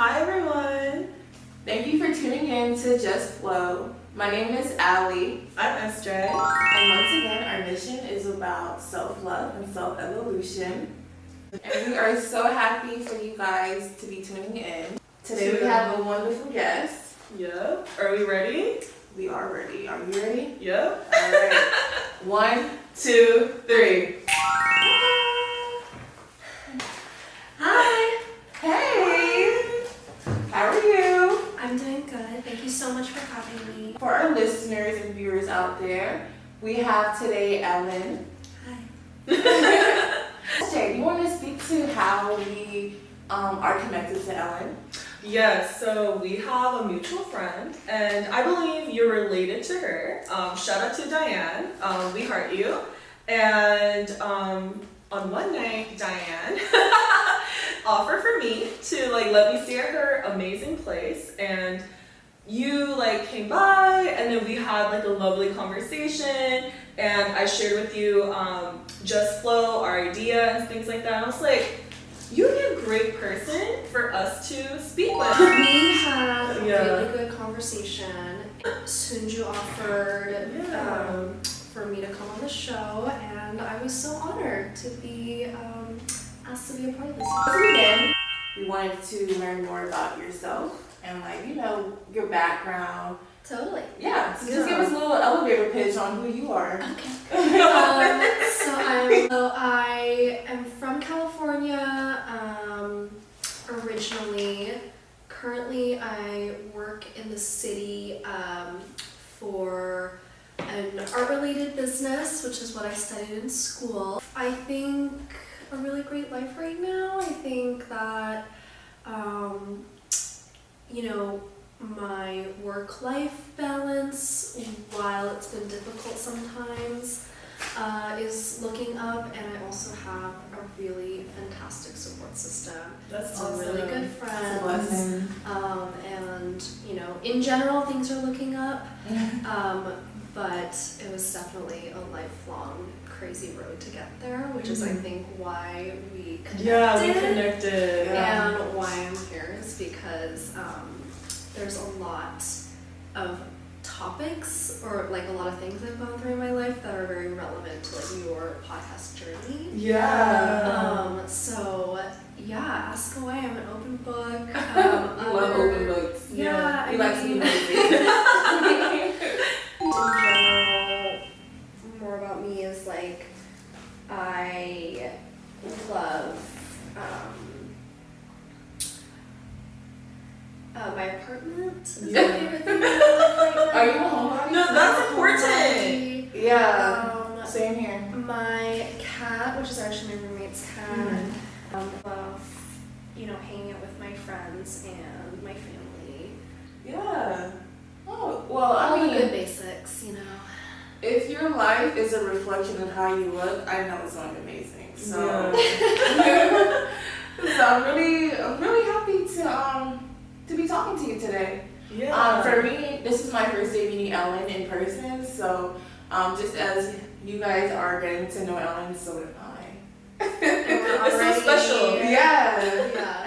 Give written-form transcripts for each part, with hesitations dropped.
Hi everyone! Thank you for tuning in to Just Flow. My name is Allie. I'm SJ. And once again, our mission is about self-love and self-evolution. And we are so happy for you guys to be tuning in. Today we have a wonderful guest. Yep. Are we ready? We are ready. Are you ready? Yep. All right. 1, 2, 3. Hi! Hey! How are you? I'm doing good. Thank you so much for having me. For our listeners and viewers out there, we have today Ellen. Hi. Jay, do you want to speak to how we are connected to Ellen? Yes, so we have a mutual friend, and I believe you're related to her. Shout out to Diane. We heart you. And on one night, Diane offered for me to let me stay at her amazing place, and you came by, and then we had a lovely conversation, and I shared with you Just Flow, our idea, and things like that. And I was like, you'd be a great person for us to speak with. We had a really good conversation. Sunju offered for me to come on the show, and I was so honored to be asked to be a part of this. To begin, we wanted to learn more about yourself and your background. Totally. Yeah, so just give us a little elevator pitch on who you are. Okay. So I am from California originally. Currently, I work in the city for an art-related business, which is what I studied in school. I think a really great life right now. I think that my work-life balance, while it's been difficult sometimes, is looking up, and I also have a really fantastic support system. That's some awesome. really good friends. Blessing. And in general, things are looking up. But it was definitely a lifelong crazy road to get there, which is I think why we connected. Yeah, we connected. And why I'm here is because there's a lot of topics or a lot of things I've gone through in my life that are very relevant to your podcast journey. Yeah. So ask away. I'm an open book. I love open books. Yeah, we like to be nosy. In general, more about me is I love my apartment. Is my favorite thing in my life right now. Are you a homebody? No, that's important. Yeah. Same here. My cat, which is actually my roommate's cat. Love, hanging out with my friends and my family. Yeah. Oh, well, All the good basics, if your life is a reflection of how you look, I know it's going to be amazing. So, so I'm really happy to be talking to you today. Yeah. For me, this is my first day meeting Ellen in person. So, just as you guys are getting to know Ellen, so am I. It's so special. Yeah.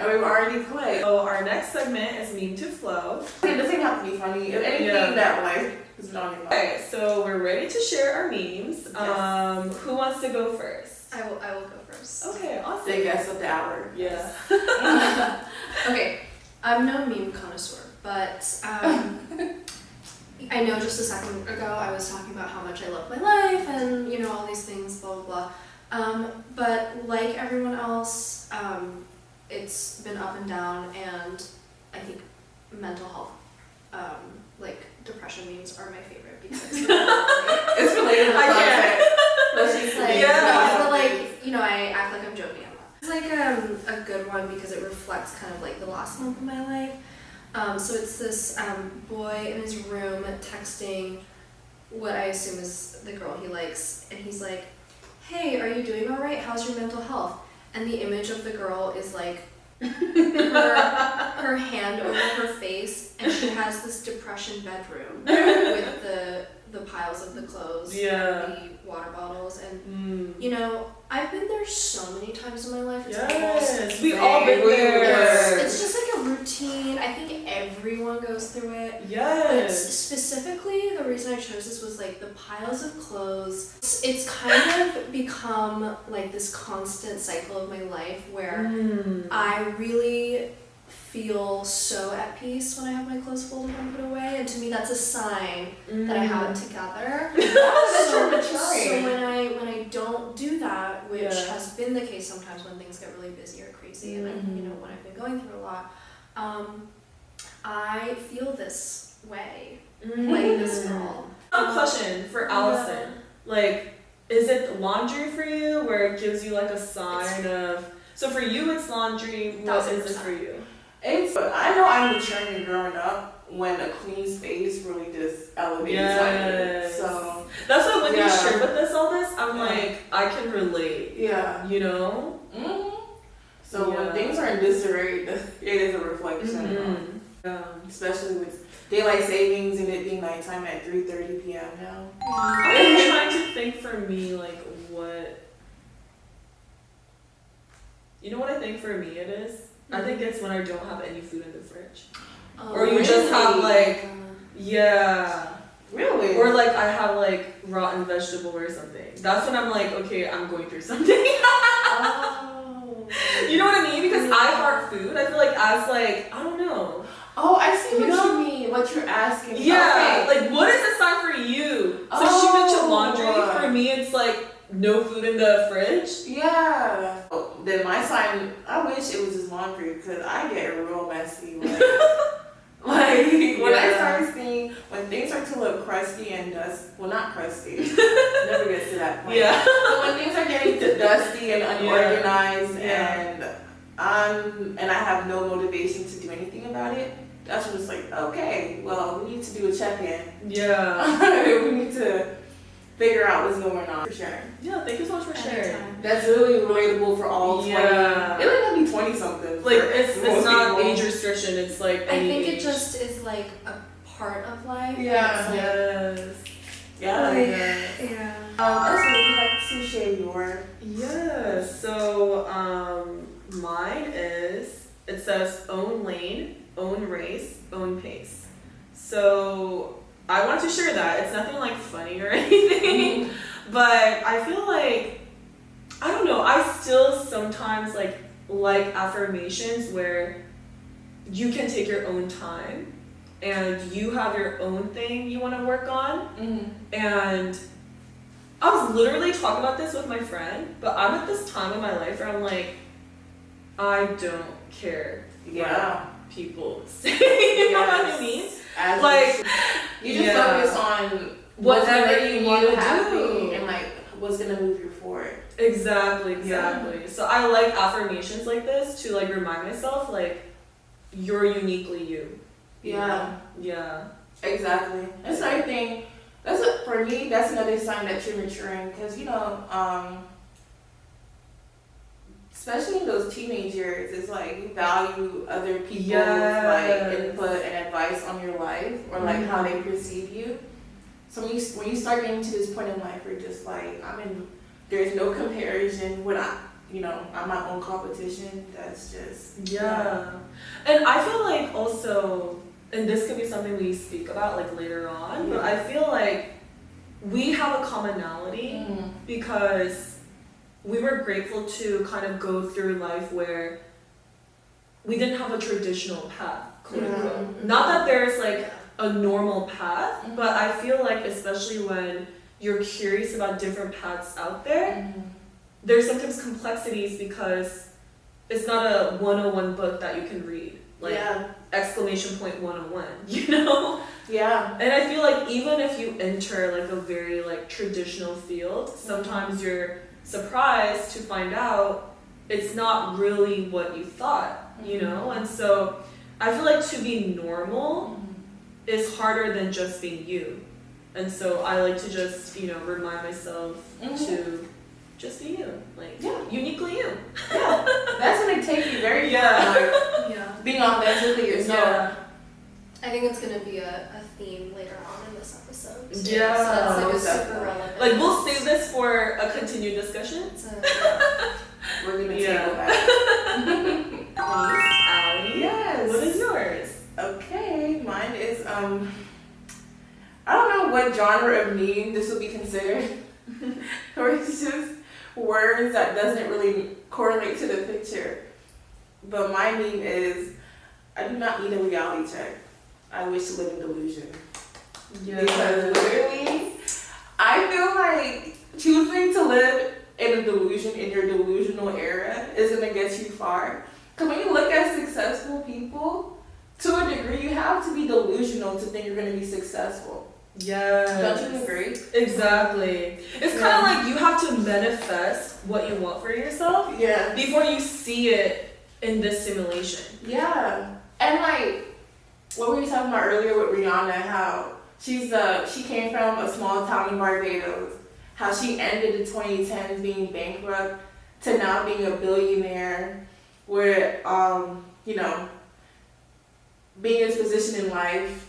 And we've already clicked. So our next segment is Meme to Flow. It doesn't have to be funny. If anything that is on your mind. Okay, so we're ready to share our memes. Yes. Who wants to go first? I will go first. Okay, awesome. Say guess of the hour. Yeah. Okay, I'm no meme connoisseur, but I know just a second ago I was talking about how much I love my life and all these things, blah blah blah. But like everyone else, it's been up and down, and I think mental health, depression memes are my favorite because It's related to I content. I act like I'm joking. I'm not. It's a good one because it reflects kind of the last month of my life. So it's this boy in his room texting what I assume is the girl he likes, and he's like, "Hey, are you doing all right? How's your mental health?" And the image of the girl is her hand over her face, and she has this depression bedroom with the piles of the clothes, the water bottles, and I've been there so many times in my life. It's yes, we all been there. It's just a routine routine. I think everyone goes through it. But Yes. specifically, the reason I chose this was like the piles of clothes. It's kind of become like this constant cycle of my life where I really feel so at peace when I have my clothes folded and put away, and to me that's a sign that I have it together. So when I don't do that, which has been the case sometimes when things get really busy or crazy, and when I've been going through a lot, I feel this way, like this girl. A question for Allison. Like, is it laundry for you where it gives you like a sign of? So for you, it's laundry. What is it for you? I know I'm maturing and growing up when a clean space really just elevates my mood. So that's why when you shared with us all this, I'm like, I can relate. Yeah. You know? So when things are in disarray, it is a reflection. Especially with daylight savings and it being nighttime at 3:30 p.m. now. I'm trying to think for me, like, what. You know what I think for me it is? I think it's when I don't have any food in the fridge. Or you just have like, Really? Or like I have like rotten vegetable or something. That's when I'm like, okay, I'm going through something. You know what I mean? Because I heart food. I feel like as like, I don't know. Oh, I see what you mean. What you're asking. Yeah. Okay. Like what is the sign for you? So she mentioned laundry. For me, it's like no food in the fridge. Yeah. Then my sign, I wish it was just laundry because I get real messy. Like when I start seeing, when things start to look crusty and not crusty, never gets to that point. Yeah. But when things are getting dusty and unorganized and I have no motivation to do anything about it, that's when it's like, okay, well, we need to do a check-in. Yeah. We need to figure out what's going on. For sure. Yeah, thank you so much for sharing. That's really relatable for all 20. Yeah. It might not be 20 something. Like it's not age restriction, it's like I any think age. it just is like a part of life. Yeah. Yes. Yeah. Yeah. Also, would you like to share your? Yeah. So mine is, it says own lane, own race, own pace. So I wanted to share that. It's nothing like funny or anything, but I feel like, I don't know, I still sometimes like affirmations where you can take your own time and you have your own thing you want to work on. And I was literally talking about this with my friend, but I'm at this time in my life where I'm like, I don't care what people say. You know what I mean? Like, you just focus on whatever you want to do and like what's gonna move you forward. Exactly. So I like affirmations like this to like remind myself like you're uniquely you. Yeah. Exactly. That's another thing. For me, that's another sign that you're maturing because especially in those teenage years, it's like you value other people's like input and advice on your life or like how they perceive you. So when you start getting to this point in life where just like there's no comparison when I'm my own competition. That's just And I feel like also, and this could be something we speak about like later on, but I feel like we have a commonality because we were grateful to kind of go through life where we didn't have a traditional path, quote unquote. Not that there's like a normal path, but I feel like especially when you're curious about different paths out there, there's sometimes complexities because it's not a 101 book that you can read. Like exclamation point 101, you know? Yeah. And I feel like even if you enter like a very like traditional field, sometimes you're surprised to find out it's not really what you thought, you know? And so I feel like to be normal is harder than just being you. And so I like to just, remind myself to just be you. Like, uniquely you. Yeah. That's gonna take you very far. Like, being authentically yourself. Yeah. I think it's gonna be a theme later on in this episode. So Yeah. it's like super relevant. Like we'll save this for a continued discussion. We're gonna table that. Allie. Yes. What is Okay, mine is I don't know what genre of meme this would be considered. Or it's just words that doesn't really correlate to the picture. But my meme is, I do not need a reality check. I wish to live in delusion. Yeah. Because literally, I feel like choosing to live in a delusion in your delusional era is gonna get you far. Because when you look at successful people, to a degree, you have to be delusional to think you're gonna be successful. Yes. Don't you agree? Exactly. It's kind of like you have to manifest what you want for yourself Yeah. before you see it in this simulation. Yeah. And like what we were talking about earlier with Rihanna, how she came from a small town in Barbados, how she ended the 2010s being bankrupt to now being a billionaire, where you know, being in this position in life.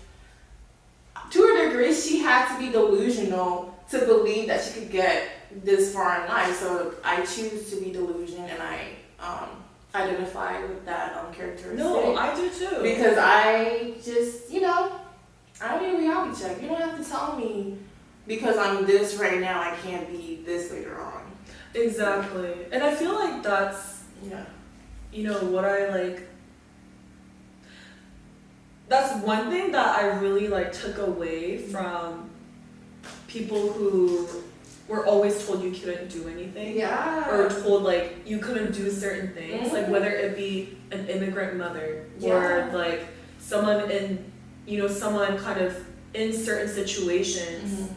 To a degree, she had to be delusional to believe that she could get this far in life. So I choose to be delusional, and I identify with that characteristic. No, I do too. Because I just, I don't need a reality check. You don't have to tell me because I'm this right now, I can't be this later on. Exactly. And I feel like that's, what I like. That's one thing that I really took away from people who were always told you couldn't do anything. Yeah. Or told you couldn't do certain things. Mm-hmm. Like whether it be an immigrant mother or someone in, someone kind of in certain situations. Mm-hmm.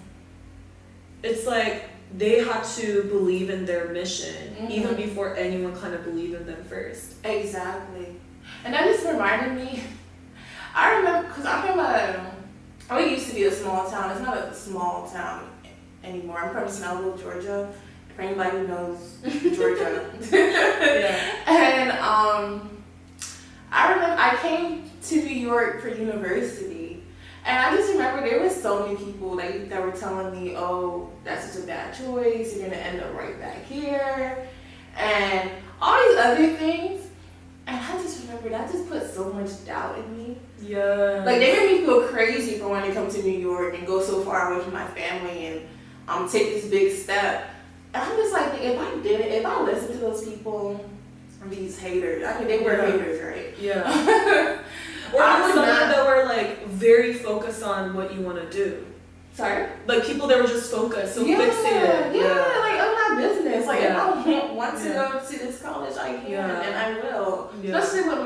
It's like they had to believe in their mission even Mm-hmm. before anyone kind of believed in them first. Exactly. And that just reminded me, I remember, because I'm from it used to be a small town. It's not a small town anymore. I'm from Snellville, Georgia. For anybody who knows Georgia. Yeah. And I remember I came to New York for university. And I just remember there was so many people that were telling me, oh, that's such a bad choice. You're going to end up right back here. And all these other things. And I just remember that just put so much doubt in me. Yeah. Like, they made me feel crazy for wanting to come to New York and go so far away from my family and take this big step. And I'm just like, if I listened to those people, these haters, I mean, they were haters, right? Yeah. Or someone that were very focused on what you want to do. Sorry? Like people that were just focused, so fixated. Yeah, like I'm not business. Like if I want to Yeah. go to this college, I can Yeah. and I will. Yeah. Especially with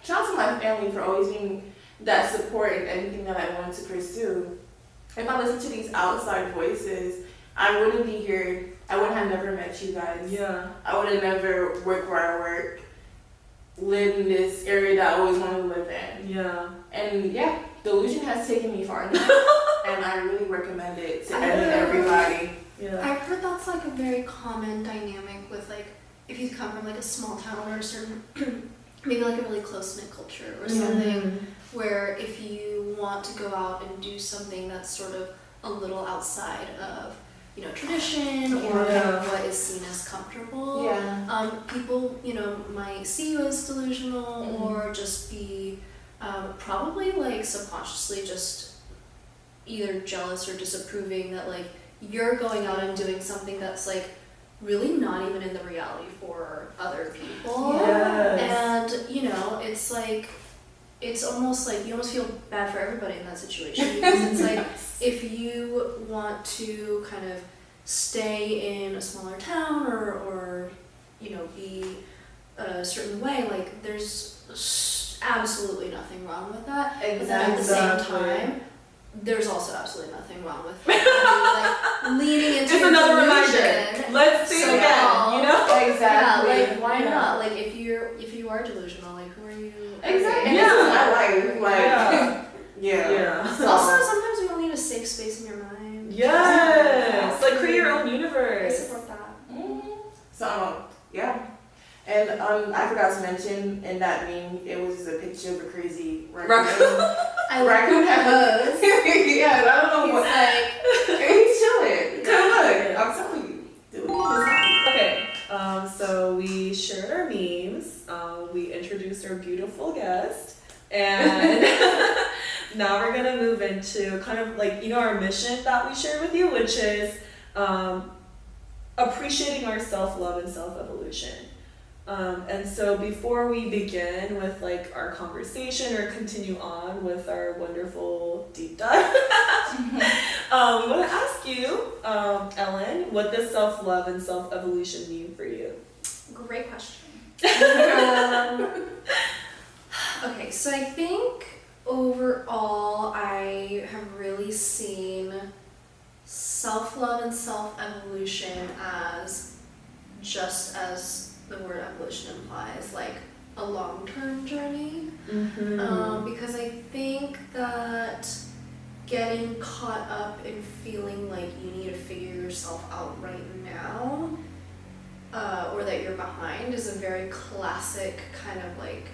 shout out to my family for always being that support in anything that I wanted to pursue. If I listened to these outside voices, I wouldn't be here. I would have never met you guys. Yeah. I would have never worked where I work, lived in this area that I always wanted to live in. Yeah. And delusion has taken me far enough. And I really recommend it to everybody. Yeah. I've heard that's a very common dynamic with if you come from a small town or a certain maybe a really close-knit culture or something where if you want to go out and do something that's sort of a little outside of tradition or kind of what is seen as comfortable, people might see you as delusional or just be probably subconsciously just either jealous or disapproving that you're going out and doing something that's really not even in the reality for other people. Yes. And it's almost you almost feel bad for everybody in that situation because it's if you want to kind of stay in a smaller town or be a certain way, there's absolutely nothing wrong with that. Exactly. But then at the same time, there's also absolutely nothing wrong with leaning into Just another reminder. Let's see it again. Exactly. Yeah, why not? If you are delusional, who are you? Exactly. And this is my life. Yeah. So, Also, sometimes you don't need a safe space in your mind. yes. Create your own I universe. support that. So, And I forgot to mention in that meme, it was a picture of a crazy raccoon. Raccoon has yeah, I don't know what. He's chilling. Look, I'm telling you. Dude, he's just happy. Okay. So we shared our memes. We introduced our beautiful guest, and Now we're gonna move into kind of like, our mission that we shared with you, which is appreciating our self-love and self-evolution. And so before we begin with like our conversation or continue on with our wonderful deep dive, we want to ask you, Ellen, what does self-love and self-evolution mean for you? Great question. Okay, so I think overall I have really seen self-love and self-evolution as, just as the word evolution implies, like a long-term journey. Because I think that getting caught up in feeling like you need to figure yourself out right now, or that you're behind, is a very classic kind of like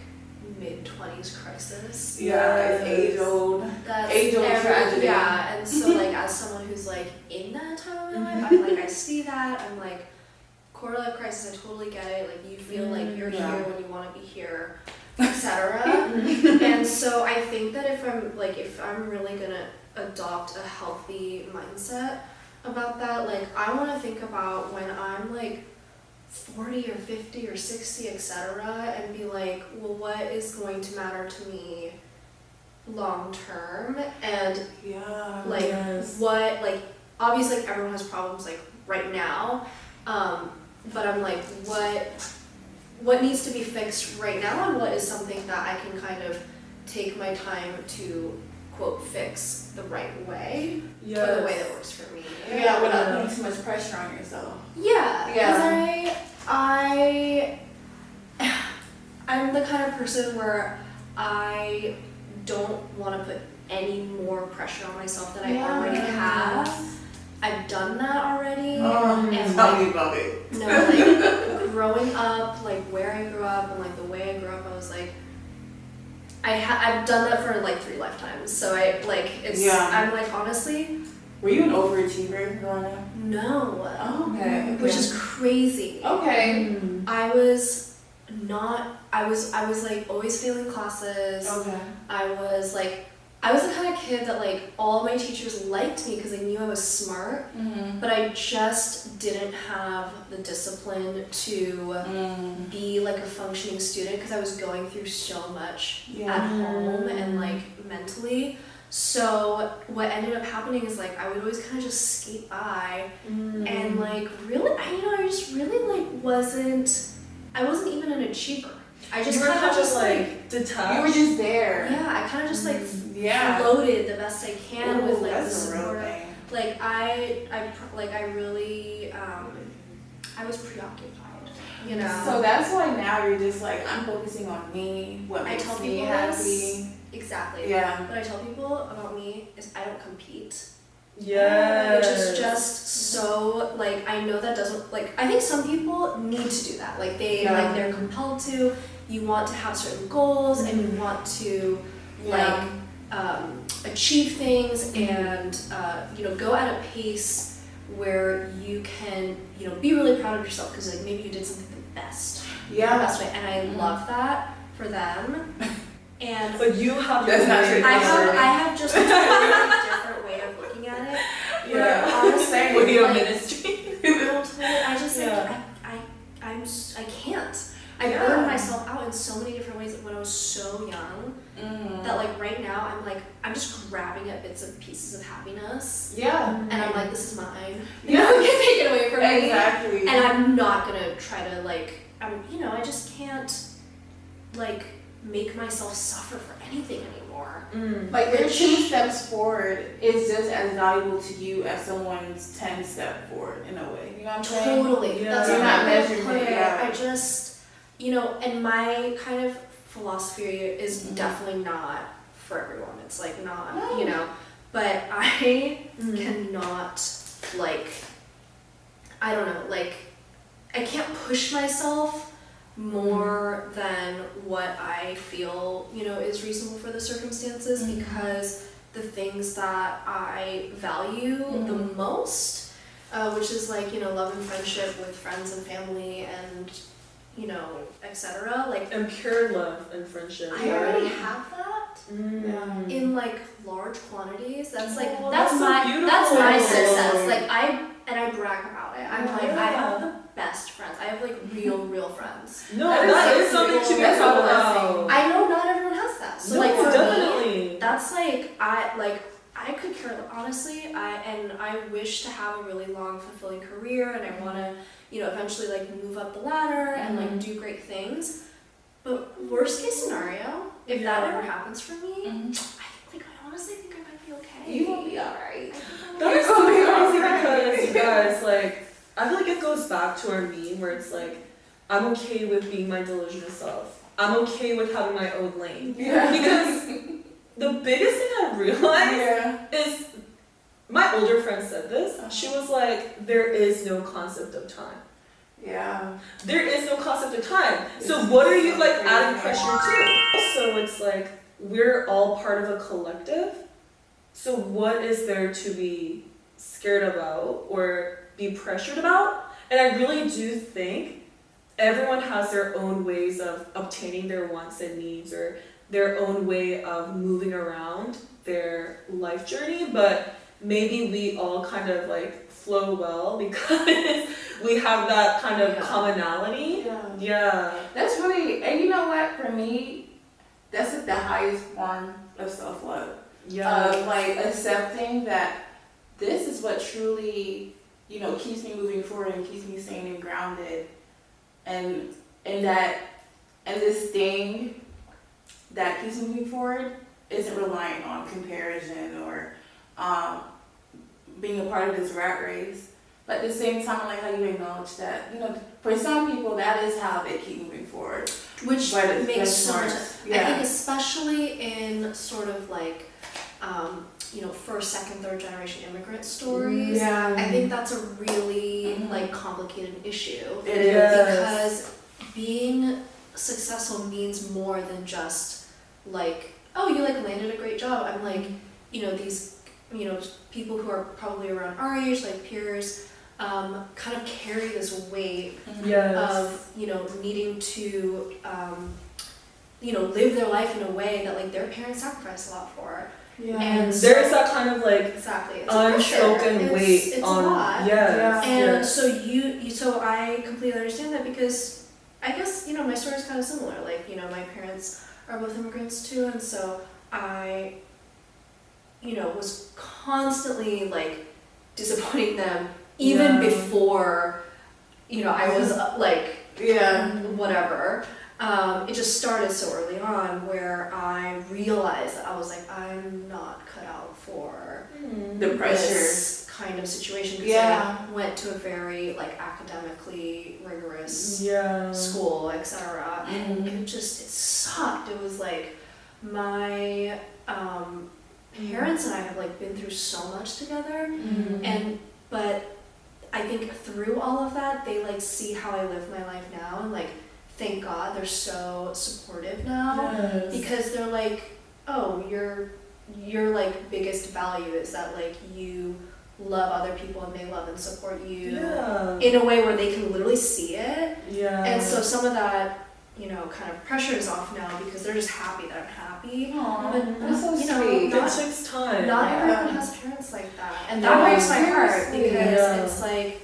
mid-20s crisis. Yeah, it's age-old. That's age-old tragedy. Yeah, and so like as someone who's like in that time of my life, I'm like, I see that, I'm like, quarter life crisis, I totally get it. Like you feel like you're here when you want to be here, etc. And so I think that if I'm really gonna adopt a healthy mindset about that, like I want to think about when I'm like 40 or 50 or 60, etc., and be like, well, what is going to matter to me long term? And like what, like obviously like everyone has problems like right now, but I'm like, what needs to be fixed right now, and what is something that I can kind of take my time to quote fix the right way, or the way that works for me. Yeah, without putting too much pressure on yourself. Yeah, because I'm the kind of person where I don't want to put any more pressure on myself than I already have. I've done that already. And tell me about it. No, like growing up, like where I grew up and like the way I grew up, I was like, I've done that for like 3 lifetimes. So I'm like, honestly. Were you an overachiever growing up? No. Oh, okay. Which is crazy. Okay. I was like always failing classes. Okay. I was the kind of kid that like all my teachers liked me because they knew I was smart, but I just didn't have the discipline to be like a functioning student because I was going through so much at home and like mentally. So what ended up happening is like I would always kind of just skate by and like really, I just really like I wasn't even an achiever. I just kind of just like detached. You were just there. Yeah, I kind of just like floated the best I can with like the support. Like I really I was preoccupied, you know. So that's why now you're just like, I'm focusing on me, what makes me happy. Exactly. Yeah. What I tell people about me is I don't compete. Yes. Which is just so like, I know that doesn't like, I think some people need to do that. Like like they're compelled to. You want to have certain goals and you want to like achieve things and go at a pace where you can be really proud of yourself because like maybe you did something the best way, and I love that for them. And but you have I have just a totally different way of looking at it. Yeah, honestly, with your ministry. I just I can't. I burned myself out in so many different ways when I was so young that like right now I'm just grabbing at bits and pieces of happiness. Yeah. And I'm like, this is mine. You can't take it away from me. Exactly. And I'm not gonna try to like I just can't like make myself suffer for anything anymore. Like your 2 steps forward is just as valuable to you as someone's 10 step forward in a way. You know what I'm saying? Totally. Yeah. That's not measuring it. I just and my kind of philosophy is definitely not for everyone. It's like not, but I cannot like, I don't know, like I can't push myself more than what I feel, is reasonable for the circumstances because the things that I value the most, which is like, love and friendship with friends and family and etc. Like and pure love and friendship. I already have that. in like large quantities. That's like Oh, that's that's so my beautiful. success. Like I brag about it. I'm like I have the best friends. I have like real friends. No, that is something to be That's proud a blessing. of. I know not everyone has that. So No, like for definitely. me, that's like I could care honestly. I wish to have a really long, fulfilling career, and I want to, you know, eventually like move up the ladder and like do great things. But worst case scenario, if that ever happens for me, I honestly think I might be okay. You will be alright. That is so crazy because, you guys, like, I feel like it goes back to our meme where it's like, I'm okay with being my delusional self. I'm okay with having my own lane. Yeah. Because the biggest thing I realized is, my older friend said this. She was like, there is no concept of time. Yeah. There is no concept of time. So what are you like adding pressure to? Also, it's like, we're all part of a collective. So what is there to be scared about or be pressured about? And I really do think everyone has their own ways of obtaining their wants and needs or their own way of moving around their life journey, but maybe we all kind of like flow well because we have that kind of commonality. Yeah. That's really, and you know what, for me, that's like the highest form of self-love. Of like accepting that this is what truly, you know, keeps me moving forward and keeps me sane and grounded. And this thing that keeps me moving forward isn't reliant on comparison or being a part of this rat race. But at the same time, I like how you acknowledge that, you know, for some people that is how they keep moving forward. Which makes so much sense. Yeah. I think especially in sort of like, you know, first, second, third generation immigrant stories. Yeah. I think that's a really like complicated issue. It is. Because being successful means more than just like, oh, you like landed a great job. I'm like, you know, these, you know, people who are probably around our age, like peers, kind of carry this weight of, you know, needing to, you know, live their life in a way that like their parents sacrificed a lot for. Yeah. And There's that kind of like exactly. It's unspoken weight it's on. a lot. Yes. And so so I completely understand that because I guess, you know, my story is kind of similar. Like, you know, my parents are both immigrants too, and so I, you know, was constantly like disappointing them even before, you know, I was like, whatever. It just started so early on where I realized that I was like, I'm not cut out for the pressure this kind of situation because I went to a very like academically rigorous school, etc. And it sucked. It was like my parents and I have like been through so much together, but I think through all of that they like see how I live my life now and like thank God they're so supportive now because they're like, oh, your like biggest value is that like you love other people and they love and support you in a way where they can literally see it. And so some of that, you know, kind of pressure is off now because they're just happy that I'm happy. But that's so you know, sweet. It takes time. Not everyone has parents like that, and that breaks my heart because it's like,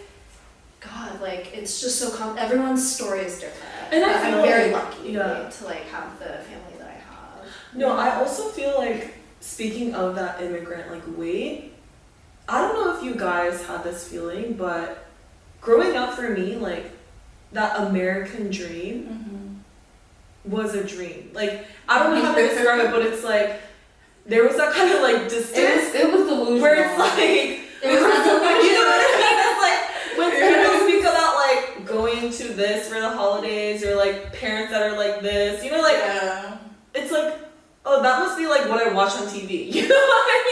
God, like it's just so everyone's story is different. And I'm very lucky yeah. to like have the family that I have. No, I also feel like, speaking of that immigrant like weight, I don't know if you guys had this feeling, but growing up for me, like that American dream was a dream. Like I don't know how to describe it, but it's like there was that kind of like distance. It was delusional. Where it's like It was delusional. you know what I mean? It's like when people speak about like going to this for the holidays or like parents that are like this, you know, like it's like, oh, that must be like what I watch on TV. You know what I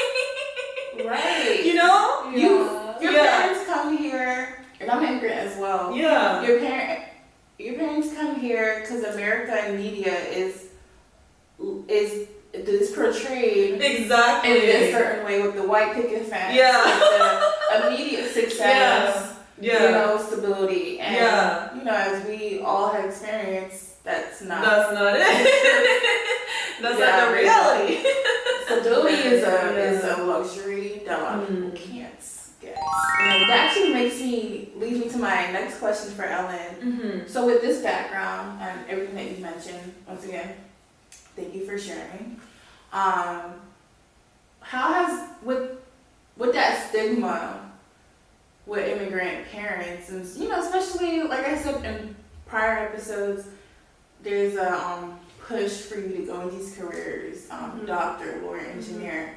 mean? Right. You know? Your parents come here, and I'm immigrant as well. Yeah. Your parents come here because America and media is portrayed Exactly. in a certain way with the white picket fence. The immediate success. You know, stability. And you know, as we all have experienced, that's not it. That's not the reality. is a luxury that a lot of people can't get. That actually leads me to my next question for Ellen. So with this background and everything that you mentioned, once again, thank you for sharing. How has with that stigma with immigrant parents, and especially like I said in prior episodes, there's a push for you to go in these careers, doctor, lawyer, engineer.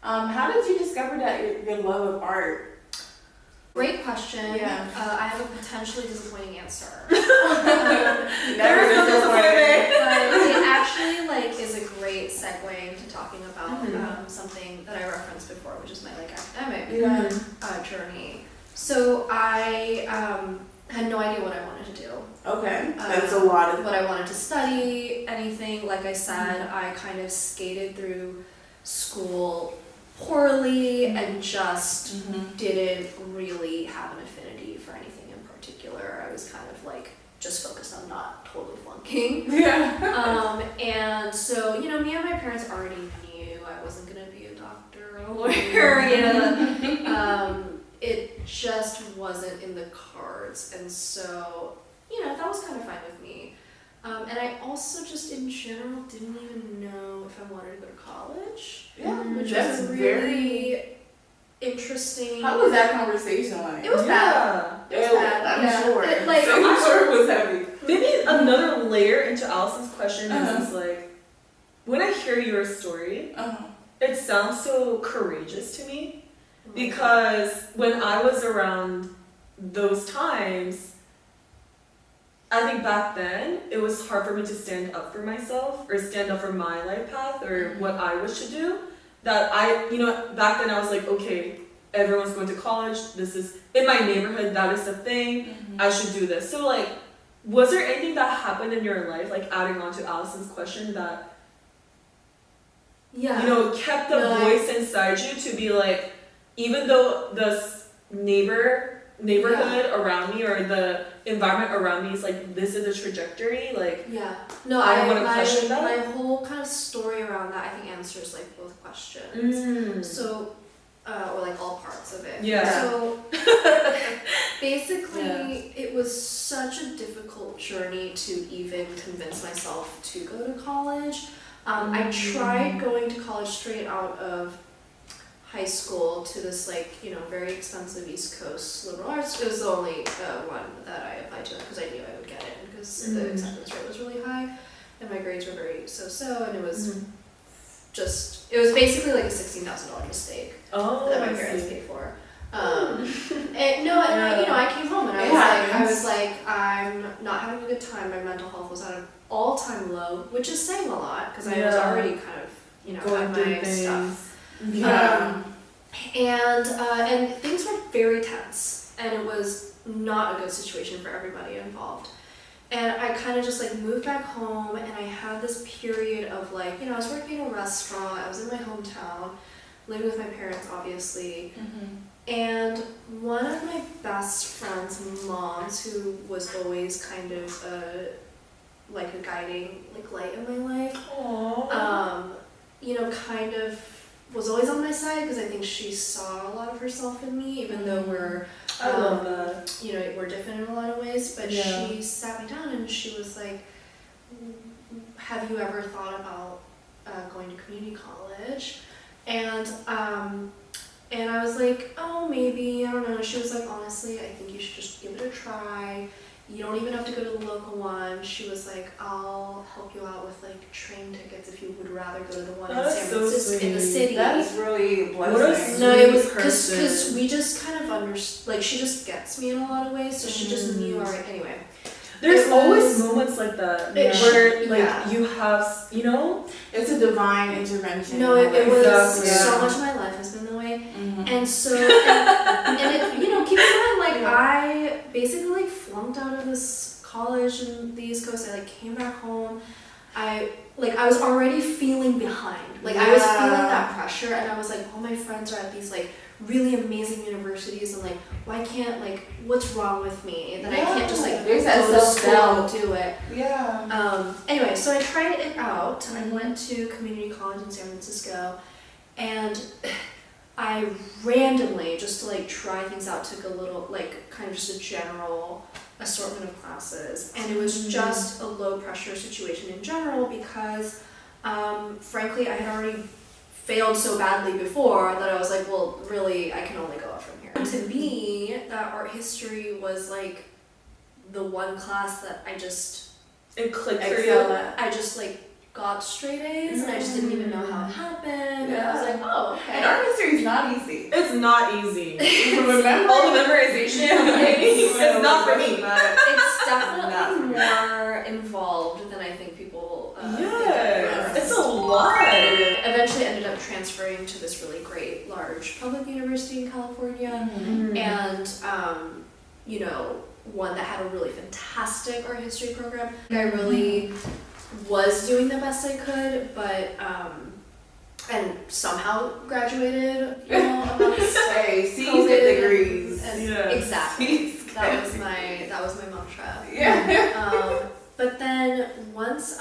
How did you discover that your love of art? Great question. Yeah. I have a potentially disappointing answer. Never But it actually is a great segue into talking about something that I referenced before, which is my academic journey. So I had no idea what I wanted to do. Okay, that's a lot of what I wanted to study, anything. Like I said, I kind of skated through school poorly and just didn't really have an affinity for anything in particular. I was kind of just focused on not totally flunking. Yeah. And so, me and my parents already knew I wasn't going to be a doctor or a lawyer. It just wasn't in the cards. And so, that was kind of fine with me. And I also just in general didn't even know if I wanted to go to college. Yeah, Which that's was really interesting. How was that conversation like? It was bad. It was bad. I'm sure. I'm sure it was heavy. Maybe another layer into Allison's question is when I hear your story, it sounds so courageous to me. Because when I was around those times, I think back then it was hard for me to stand up for myself or stand up for my life path or what I wish to do. That back then I was like, okay, everyone's going to college. This is in my neighborhood. That is the thing. I should do this. So was there anything that happened in your life, adding on to Allison's question, that kept the voice inside you to be even though the neighborhood around me or the environment around me is this is the trajectory, I want to question that. My whole kind of story around that I think answers both questions. So or all parts of it. So basically it was such a difficult journey to even convince myself to go to college. I tried going to college straight out of high school to this very expensive East Coast liberal arts. It was the only one that I applied to because I knew I would get it because the acceptance rate was really high and my grades were very so-so, and it was it was basically a $16,000 mistake that my parents paid for. I came home and I was I'm not having a good time. My mental health was at an all-time low, which is saying a lot because I was already kind of going had my stuff. And things were very tense, and it was not a good situation for everybody involved. And I kind of just moved back home, and I had this period of I was working in a restaurant, I was in my hometown, living with my parents obviously, and one of my best friend's moms, who was always kind of a guiding light in my life, kind of was always on my side because I think she saw a lot of herself in me, even though we're I love that. We're different in a lot of ways, but she sat me down and she was like, have you ever thought about going to community college? And I was like, oh, maybe, I don't know. She was like, honestly, I think you should just give it a try. You don't even have to go to the local one. She was like, I'll help you out with train tickets if you would rather go to the one in San Francisco in the city. That is really blessing. No, it was because we just kind of understood. She just gets me in a lot of ways, so she just knew. All right, anyway. There's always moments like that where you have it's a divine intervention. No, it was so much of my life has been the way, and so and it, keep in mind I basically flunked out of this college in the East Coast. I came back home. I was already feeling behind. I was feeling that pressure, and I was like, all my friends are at these really amazing universities, and why can't what's wrong with me that I can't just there's go to school and do it. Yeah. Anyway, so I tried it out. I went to community college in San Francisco, And I randomly, just to like try things out, took a little, like kind of just a general assortment of classes. And it was just a low pressure situation in general because frankly I had already failed so badly before that I was like, well, really, I can only go up from here. To me, that art history was like the one class that It clicked for Excel you. at. I just like got straight A's and I just didn't even know how it happened. And I was like, oh, okay. And art history is not easy. It's not easy. Remember All the memorization. It's not for me. It's Not definitely for me. more involved than I think people think at Yes, first. it's a lot. Eventually ended up transferring to this really great large public university in California, and you know, one that had a really fantastic art history program. I really was doing the best I could, but and somehow graduated, you know, amongst Hey, C's COVID get degrees. and Yes. exactly. C's That was my mantra. Yeah. But then once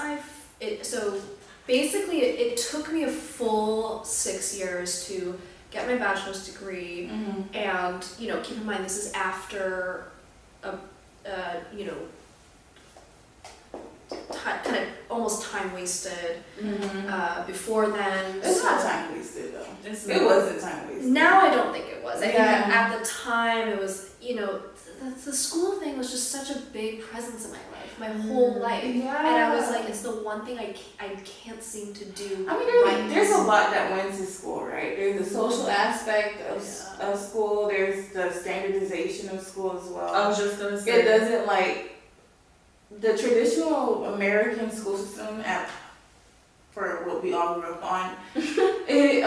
so basically it took me a full 6 years to get my bachelor's degree, and you know, keep in mind this is after you know, kind of almost time wasted. Before then, It's so- not time wasted though. It's It wasn't time wasted. Now I don't think it was. I think Yeah. at the time it was, you know, the school thing was just such a big presence in my life, my whole life. Yeah. And I was like, it's the one thing I can't seem to do. I mean, right there's a now. lot that went to school, right? There's the social aspect of school. There's the standardization of school as well. I was just gonna say. It doesn't like the traditional American school system for what we all grew up on. It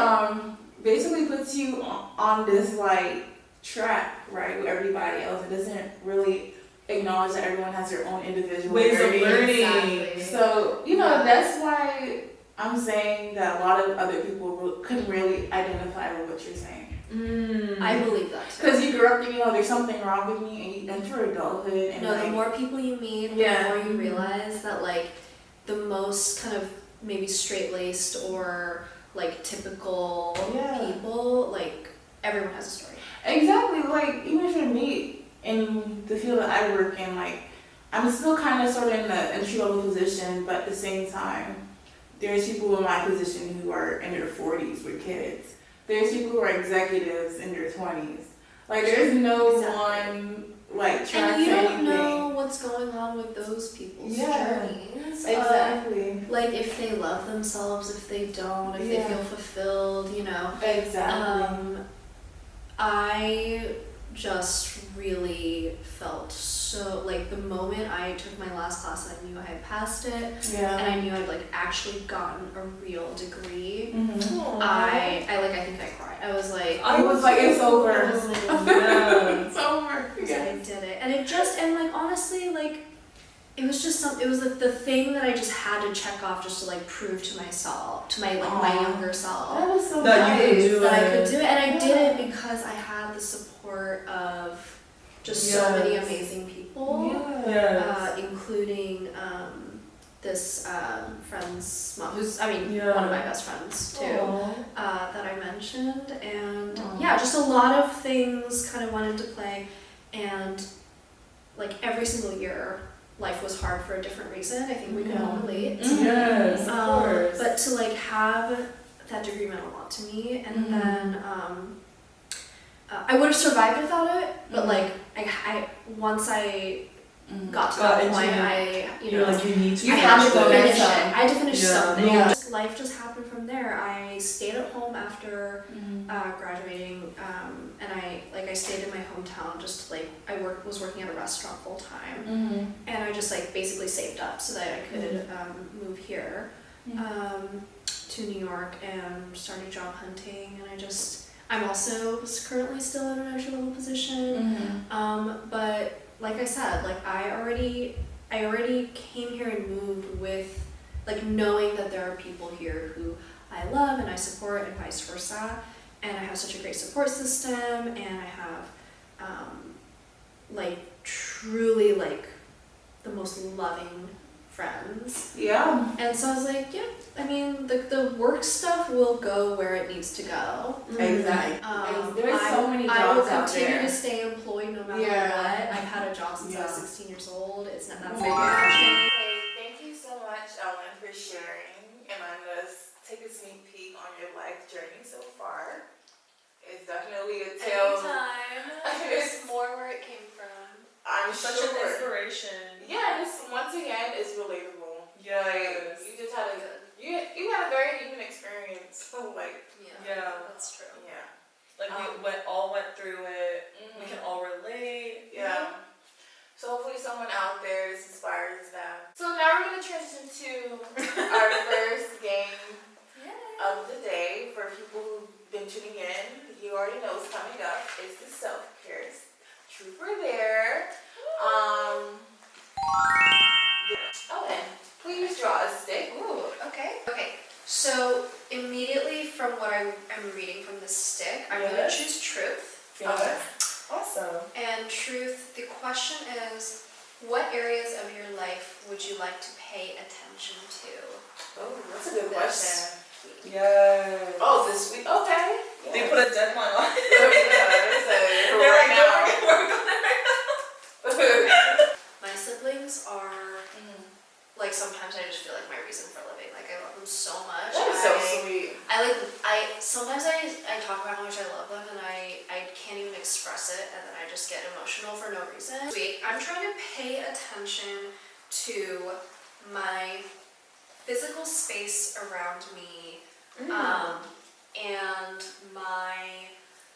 basically puts you on this like track, right, with everybody else. It doesn't really acknowledge that everyone has their own individual Ways of learning. Exactly. So, you know, Yeah. that's why I'm saying that a lot of other people couldn't really identify with what you're saying. I believe that too. Because you grew up thinking, oh, there's something wrong with me, and you enter adulthood, and No, like, the more people you meet, Yeah. the more you realize that like the most kind of maybe straight-laced or like typical Yeah. people, like everyone has a story. exactly, like, even if you're me in the field that I work in, like, I'm still kind of sort of in the entry-level position, but at the same time, there's people in my position who are in their 40s with kids. There's people who are executives in their 20s. Like, there's no Exactly. one, like, track And you to don't anything. know what's going on with those people's Yeah. journeys. Exactly. Like if they love themselves, if they don't, if Yeah. they feel fulfilled, you know. Exactly. I just really felt so, like the moment I took my last class and I knew I had passed it and Yeah. I knew I'd like actually gotten a real degree, Mm-hmm. I think I cried. I was like, I was like, it's over. I was like, Yeah. It's over. I did it. And it just, and like honestly, like it was just it was like the thing that I just had to check off just to like prove to myself, to my like my Aw. younger self, That was so That you could nice. do that I it. could do it. And I did Yeah. it because I had the support of just so many Yes. amazing people, Yes. including this friend's mom, who's Yeah. one of my best friends too. Aw. That I mentioned, and Aw. yeah, just a lot of things kind of went into play, and like every single year, life was hard for a different reason. I think we can all Yeah. relate. Yes, of course. But to like have that degree meant a lot to me, and Mhm. then I would have survived without it, but Mhm. like I once I Mm. got to Got that into point, it. you You're know. like, you need to You I have had to to go finish next it. time. I had to finish Yeah. something. Yeah. Life just happened from there. I stayed at home after graduating, and I stayed in my hometown. Just like I was working at a restaurant full time, Mm-hmm. and I just like basically saved up so that I could move here to New York and started job hunting. And I'm also currently still in an entry level position. But like I said, like I already came here and moved with like knowing that there are people here who I love and I support and vice versa. And I have such a great support system, and I have like truly like the most loving friends. Yeah. And so I was like, yeah, I mean, the work stuff will go where it needs to go. Exactly. There's so many I will jobs out continue there. to stay employed no matter Yeah. what. I've had a job since I was 16 years old. It's not that's my Wow. passion. Thank you so much, Ellen, for sharing and letting us take a sneak peek on your life journey so far. It's definitely a tale. Anytime. There's more where it came from. I'm Such sure. an inspiration. Yeah, this once again is relatable. Yes. Like, you just had you had a very human experience. So like, Yeah. That's true. yeah. Like we all went through it. We can all relate. Yeah. So hopefully someone out there this inspires them. So now we're gonna transition to our first game of the day. For people who've been tuning in, you already know what's coming up. It's the self-care truth or dare. Ellen, please draw a stick. Ooh, okay. Okay. So immediately from what I'm reading from this stick, I'm gonna choose truth. Okay. Awesome. And truth, the question is, what areas of your life would you like to pay attention to? Oh, that's a good question. Yes. Oh, this week? Okay. They put a deadline on it. They're They're right like, now. don't forget work on it. My siblings are, like, sometimes I just feel like my reason for living. Like, I love them so much. That is so sweet. Sometimes I talk about how much I love them and I can't even express it and then I just get emotional for no reason. Sweet. I'm trying to pay attention to my physical space around me, and my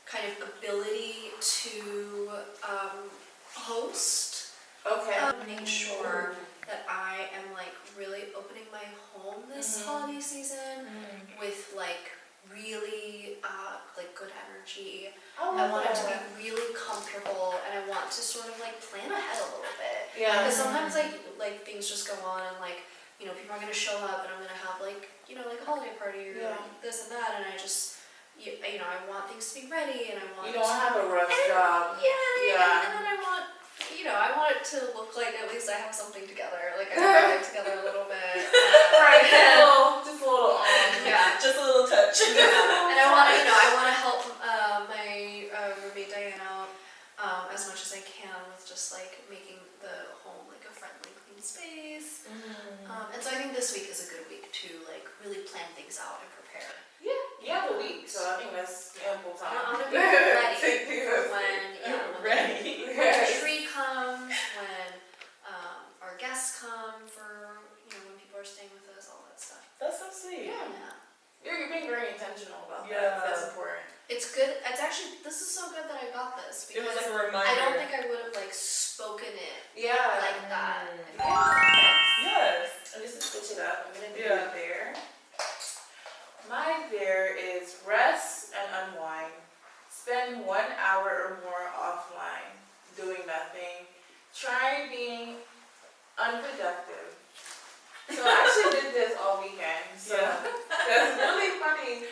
kind of ability to host. Okay. Making sure that I am like really opening my home this holiday season with like really like good energy. I want it to be really comfortable and I want to sort of like plan ahead a little bit. Yeah. Because sometimes like things just go on and like, you know, people are gonna show up and I'm gonna have like, you know, like a holiday party or this and that, and I just you know, I want things to be ready and I want You don't have a rough job. and then I want, you know, I want it to look like at least I have something together. Like I have my life together a little bit. Right, just a little yeah. Just a little touch. And I want to, you know, I want to help my roommate Diane out as much as I can with just like making the home like a friendly, clean space. And so I think this week is a good week to like really plan things out and prepare. Yeah, you have a week, so I think that's ample time. I'm gonna be ready for when the tree comes, when our guests come, for you know when people are staying with us, all that stuff. That's so sweet. Yeah. You're being very intentional about Yeah. that. That's important. It's good. It's actually, this is so good that I got this It because was like a reminder. I don't think I would have like spoken it Yeah. like that. Yes. I'm just gonna switch it up. I'm gonna do Yeah. it there. My there is rest and unwind. Spend 1 hour or more offline doing nothing. Try being unproductive. So I actually did this all weekend. So that's really funny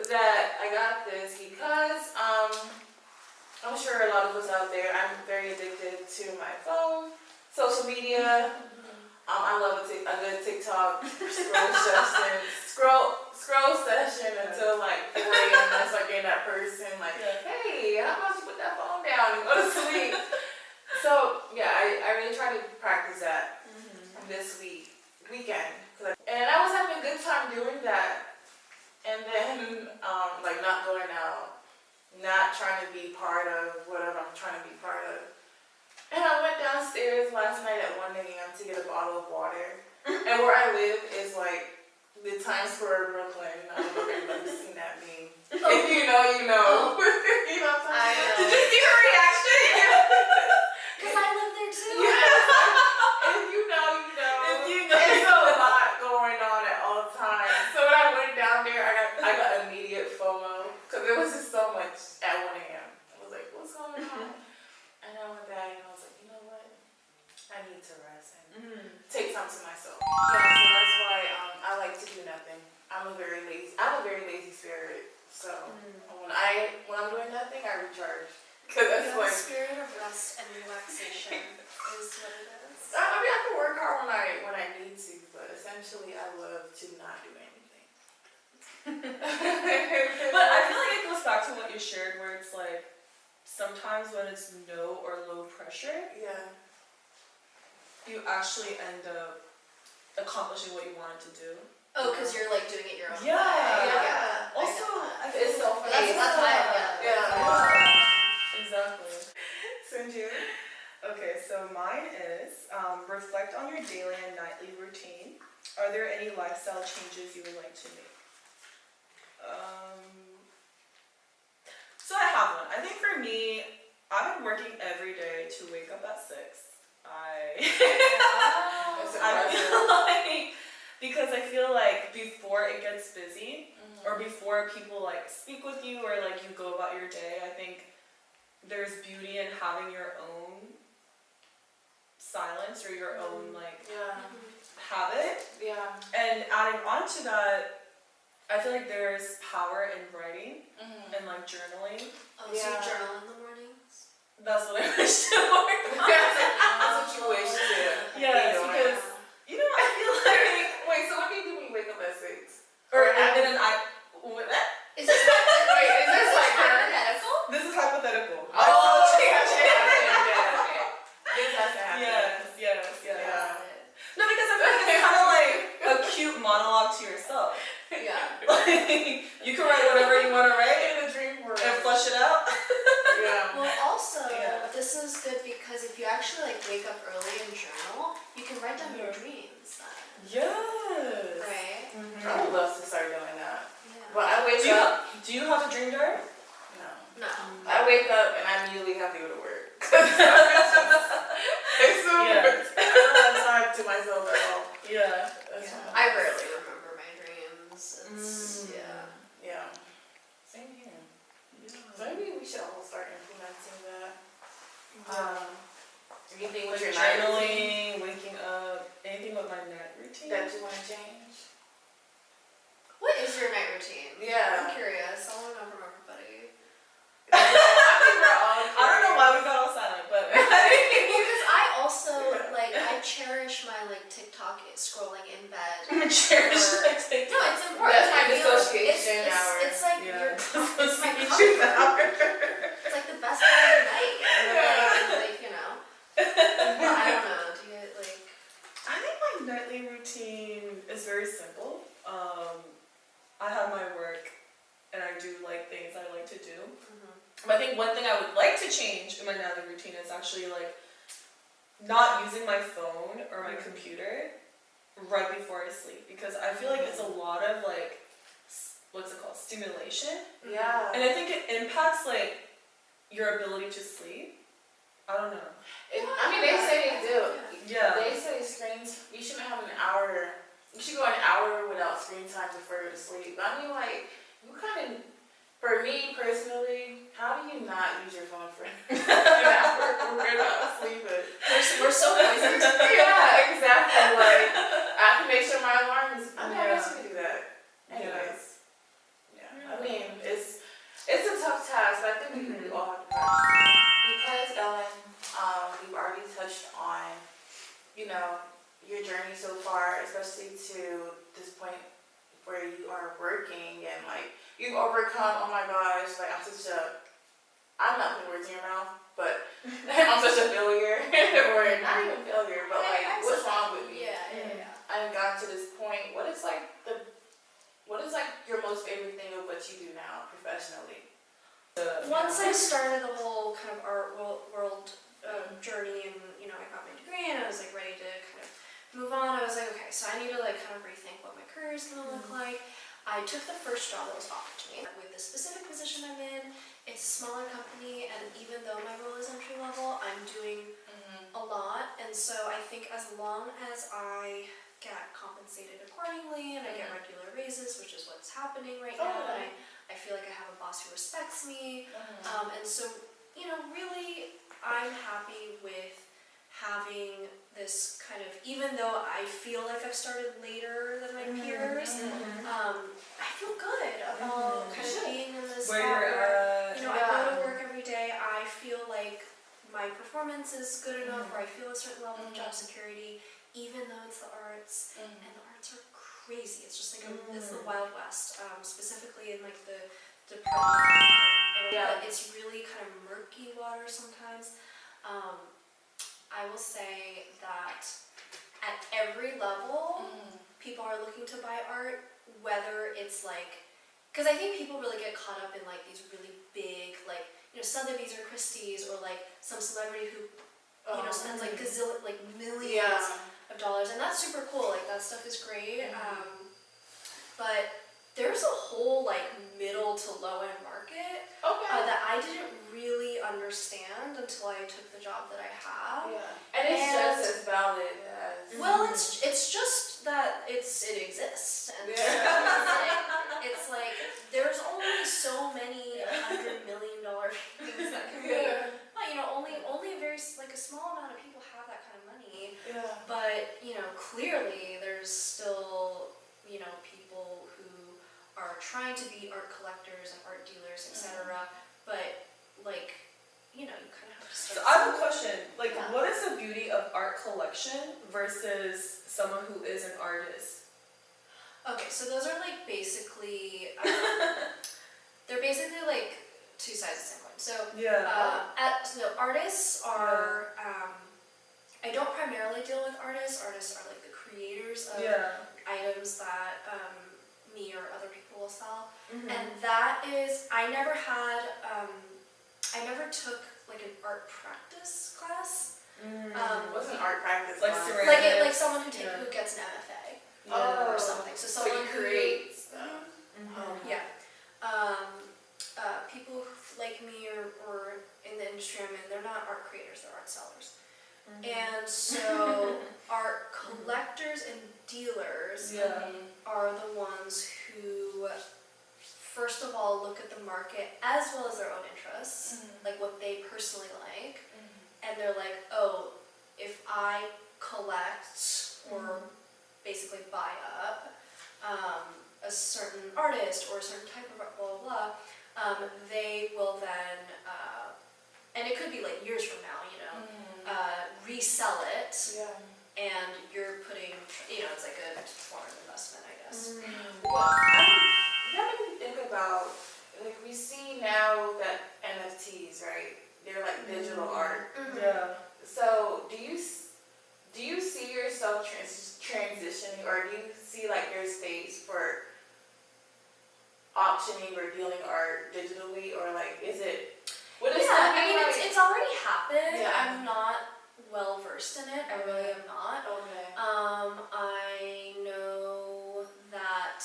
that I got this because I'm sure a lot of us out there, I'm very addicted to my phone, social media. I love a good TikTok scroll session until like 4 a.m. I start getting that person like, hey, how about you put that phone down and go to sleep? So yeah, I really try to practice that this weekend. And I was having a good time doing that. And then like not going out, not trying to be part of whatever I'm trying to be part of. And I went downstairs last night at 1 a.m. to get a bottle of water. And where I live is like the Times Square of Brooklyn. I don't know if anybody's seen that meme. If you know, you know. You know what I'm I saying? know. Did you see her reaction? Because I live there too. If you know, you know. If you know. It's a lot going on at all times. So when I went down there, I got immediate FOMO. Because there was just so much at 1 a.m. I was like, what's going on? And I went back and I was like, you know what? I need to rest and take time to myself. Yeah, so that's why I like to do nothing. I have a very lazy spirit. So when I'm doing nothing, I recharge. Because that's The like, spirit of rest and relaxation is what it is. I mean, I can work hard when I need to, but essentially I love to not do anything. But I feel like it goes back to what you shared, where it's like sometimes when it's no or low pressure, Yeah. you actually end up accomplishing what you wanted to do. Oh, because you're like doing it your own way. Yeah. I Also, get that. I feel It's so But that's my idea. Yeah. Exactly. Sinju? Okay, so mine is reflect on your daily and nightly routine. Are there any lifestyle changes you would like to make? So I have one. I think for me, I've been working every day to wake up at 6. I feel like, because I feel like before it gets busy, or before people like speak with you or like you go about your day, I think there's beauty in having your own silence or your own like habit. Yeah. And adding on to that, I feel like there's power in writing and like journaling. Oh, so you journal in the mornings? That's what I wish to work on. That's what you wish to. Yes, because you know, I feel like Wait, so what do you do when you wake up at 6? or and then with that. Is this Wait, is this like hypothetical? This is hypothetical. Oh, yeah. This has to happen. Yes. Yeah. No, because I feel like it's kind of like a cute monologue to yourself. Yeah. Like you can write whatever you want to write In the dream world. and flush it out. Yeah. Well, also, Yeah. this is good because if you actually like wake up early and journal, you can write down your dreams then. Yes. Right? I would love to start doing that. Yeah. But I wake up. Do you have a dream diary? No. No. I wake up and I immediately have to go to work. It's so Yeah. I don't have time to myself at all. Yeah. That's Yeah. fine. I rarely remember my dreams. It's, Yeah. Same here. So maybe we should all start implementing that. Anything Like with your night routine journaling, waking up, anything with my night routine. that you want to change? What is your night routine? Yeah. I'm curious. I want to know from everybody. I think we're all. I don't know why we got all silent, but Because I also like I cherish my like TikTok scrolling in bed. cherish Or- my TikTok. No, it's important. That's my I feel like dissociation hour. It's like Yeah. it's my Dissociation comfort. hour. It's like the best part of the night. Like you know. But I don't know. Do you like? I think my nightly routine is very simple. I have my work and I do like things I like to do. But I think one thing I would like to change in my nightly routine is actually like not using my phone or my computer right before I sleep, because I feel like it's a lot of like what's it called, stimulation, Yeah. and I think it impacts like your ability to sleep. I don't know. I mean, they say they do. Yeah. They say screens. You shouldn't have an hour. You should go an hour without screen time before you go to sleep. But I mean, like, you kind of. For me personally, how do you not use your phone for an hour when you're not sleeping? We're so poisoned. Yeah, exactly. Like, I have to make sure my alarm is. I mean, I guess you could do that. Anyways. Yeah. I mean, it's a tough task, but I think we all have to practice. Because Ellen, we've already touched on, your journey so far, especially to this point where you are working and like you've overcome. Oh my gosh, like I'm not putting words in your mouth, but I'm such a failure, or not even failure, but like what's wrong with me? Yeah. I've gotten to this point. What is your most favorite thing of what you do now professionally? Once I started the whole kind of art world journey, and I got my degree, and I was like ready to kind of move on, I was like, okay, so I need to like kind of rethink what my career is going to look like. I took the first job that was offered to me with the specific position I'm in. It's a smaller company, and even though my role is entry level, I'm doing a lot, and so I think as long as I get compensated accordingly and I get regular raises, which is what's happening right now, and I feel like I have a boss who respects me, and so really I'm happy with having this kind of, even though I feel like I've started later than my peers, I feel good about kind of being in this spot where, I go to work every day, I feel feel like my performance is good enough, or I feel a certain level of job security, even though it's the arts, and the arts are crazy. It's just like it's the Wild West, specifically in like the department area. It's really kind of murky water sometimes. I will say that at every level, people are looking to buy art, whether it's like, because I think people really get caught up in like these really big, like, you know, Sotheby's or Christie's, or like some celebrity who, you know, spends like millions of dollars, and that's super cool. Like that stuff is great. But there's a whole like middle to low end market that I didn't really understand until I took the job that I have. And it's just as valid as. Well, it's just that it exists, and so it's like there's only so many $100 million paintings that can be. Well, you know, only a very like a small amount of people have that kind of money. But you know, clearly there's still, you know, people who are trying to be art collectors and art dealers, etc. But like, you know, you kind of have to start. So I have a question. Like, what is the beauty of art collection versus someone who is an artist? Okay, so those are like basically, they're basically like two sides of the same coin. So so artists are. I don't primarily deal with artists. Artists are like the creators of items that me or other people will sell, and that is I never took like an art practice class. What's an art practice like class? Like someone who gets an MFA or something. So someone who creates stuff. People like me or in the industry I'm in, they're not art creators, they're art sellers. And so art collectors and dealers are the ones who first of all look at the market as well as their own interests, like what they personally like, and they're like, oh, if I collect or basically buy up a certain artist or a certain type of art, blah blah blah, they will then, and it could be like years from now, you know, resell it, and you're putting, you know, it's like a form of investment, I guess. Well, that made me think about, like, we see now that NFTs, right? They're like digital art. So do you see yourself transitioning, or do you see like there's space for auctioning or dealing art digitally, or like is it? I mean, it's already happened. Yeah. I'm not well versed in it. I really am not. I know that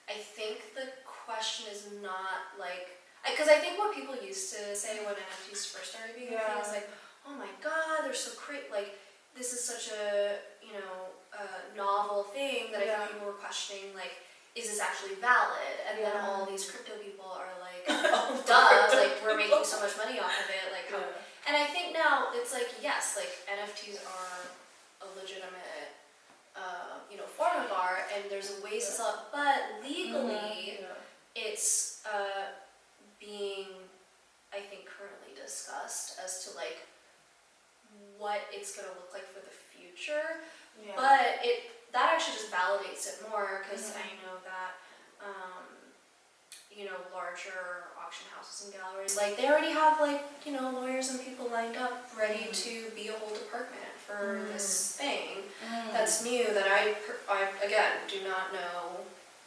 I think the question is not like, because I think what people used to say when NFTs first started being a thing is like, oh my god, they're so great, like this is such a, you know, a novel thing that I think people were questioning, like, is this actually valid? And then all these crypto people are like, duh, like we're making so much money off of it, like how. And I think now it's like, yes, like NFTs are a legitimate, you know, form of art, and there's a ways to sell it, but legally, it's being, I think, currently discussed as to like what it's gonna look like for the future. But that actually just validates it more, because I know that, you know, larger auction houses and galleries, like they already have like, you know, lawyers and people lined up ready to be a whole department for this thing that's new that I again do not know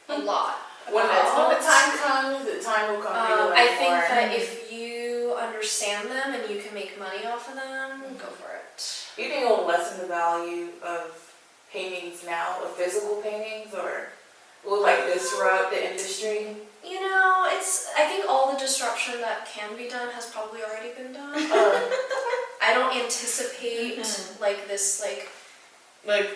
a lot When about. the time comes, the time will come. I think that if you understand them and you can make money off of them, go for it. Do you think it will lessen the value of paintings now, of physical paintings, or will like disrupt the industry? You know, I think all the disruption that can be done has probably already been done. I don't anticipate like this like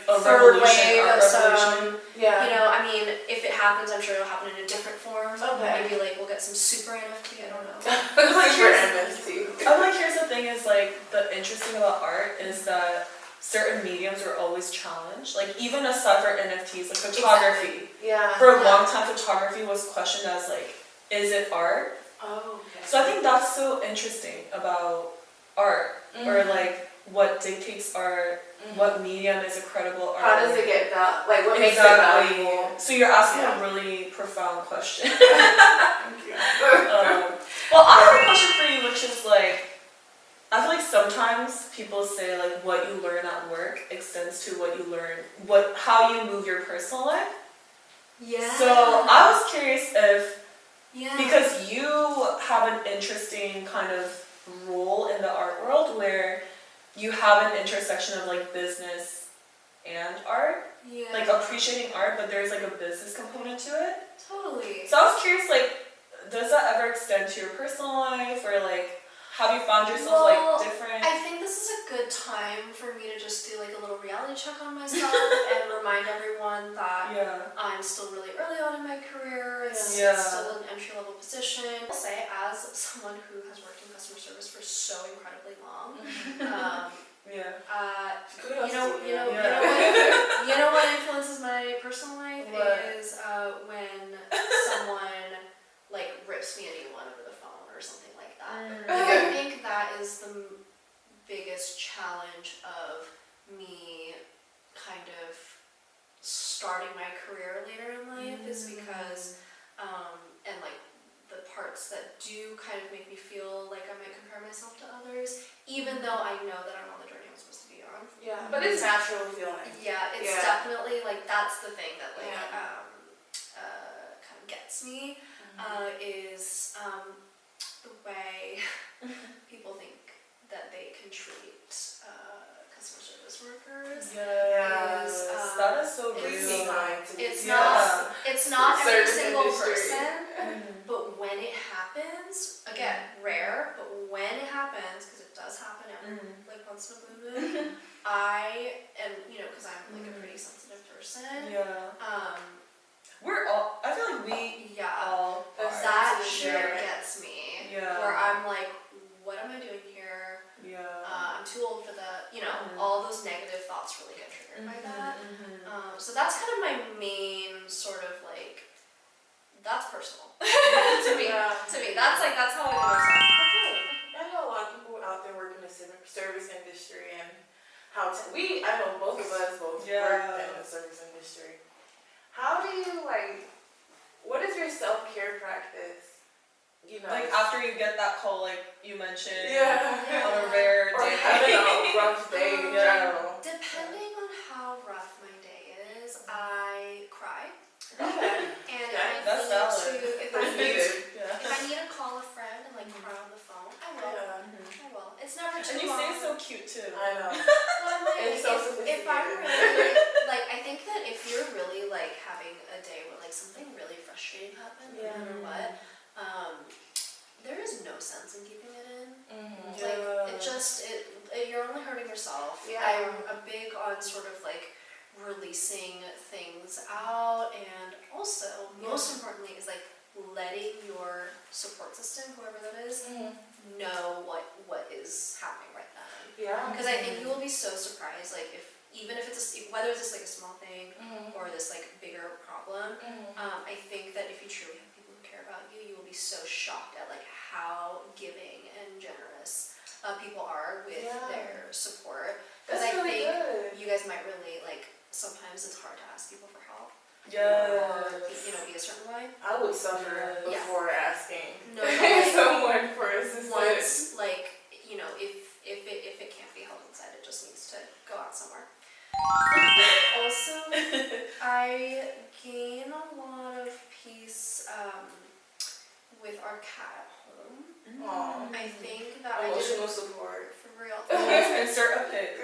a third revolution, wave art of revolution. some, you know, I mean, if it happens, I'm sure it'll happen in a different form. Maybe like we'll get some super NFT, I don't know. I'm like, here's the thing is like, the interesting about art is that certain mediums are always challenged. Like even aside for NFTs, like photography. For a long time, photography was questioned as like, is it art? Oh, okay. So I think that's so interesting about art or like what dictates art, what medium is a credible art. How does it get like what makes it valuable? So you're asking a really profound question. Thank you. Well, I have a question for you, which is like, I feel like sometimes people say like what you learn at work extends to what you learn, how you move your personal life. Yeah. So I was curious if, yeah. because you have an interesting kind of role in the art world where you have an intersection of like business and art, yeah. like appreciating art, but there's like a business component to it. Totally. So I was curious, like, does that ever extend to your personal life, or like, have you found yourself like different? I think this is a good time for me to just do like a little reality check on myself and remind everyone that I'm still really early on in my career. It's still an entry-level position. I'll say, as someone who has worked in customer service for so incredibly long, you know what influences my personal life is when someone like rips me a new one over the phone or something like that. I think that is the biggest challenge of me kind of starting my career later in life is because and like the parts that do kind of make me feel like I might compare myself to others, even though I know that I'm on the journey I'm supposed to be on. Yeah, but it's natural feeling. Yeah, it's definitely like that's the thing that like kind of gets me is the way people think that they can treat customer service workers. Yes, that is so real. It's not every single person, but when it happens, again, rare, but when it happens, because it does happen every like once in a blue moon, I am, because I'm like a pretty sensitive person. We're all, I feel like we all are. That shit gets me. Where I'm like, what am I doing here? I'm too old for that. All those negative thoughts really get triggered by that. So that's kind of my main sort of like, that's personal to me. That's how I do myself. I know a lot of people out there work in the service industry and I know both of us work in the service industry. How do you what is your self-care practice? Like after you get that call, like you mentioned, on a rare or day. having a rough day in general. Depending on how rough my day is, I cry. Okay. And that's valid. if I need to call a friend and like cry on the phone, I will. I will. It's never too long. And you say it so cute too. I know. Well, It's so sophisticated. if I'm really I think that if you're really like having a day where like something really frustrating happened, no matter what, there is no sense in keeping it in. You're only hurting yourself. I'm a big on sort of like releasing things out, and also most importantly is like letting your support system, whoever that is, know what is happening right then. Because I think you will be so surprised, like even if it's whether it's just like a small thing or this like bigger problem. I think that if you truly have people who care about you, you will be so shocked at like how giving and generous people are with their support. Because I think you guys might really like. Sometimes it's hard to ask people for help. Or be a certain way. I would suffer before asking like, someone for assistance. Once if it can't be held inside, it just needs to go out somewhere. Also, I gain a lot of peace with our cat at home. I think that emotional support for real. Insert a pic.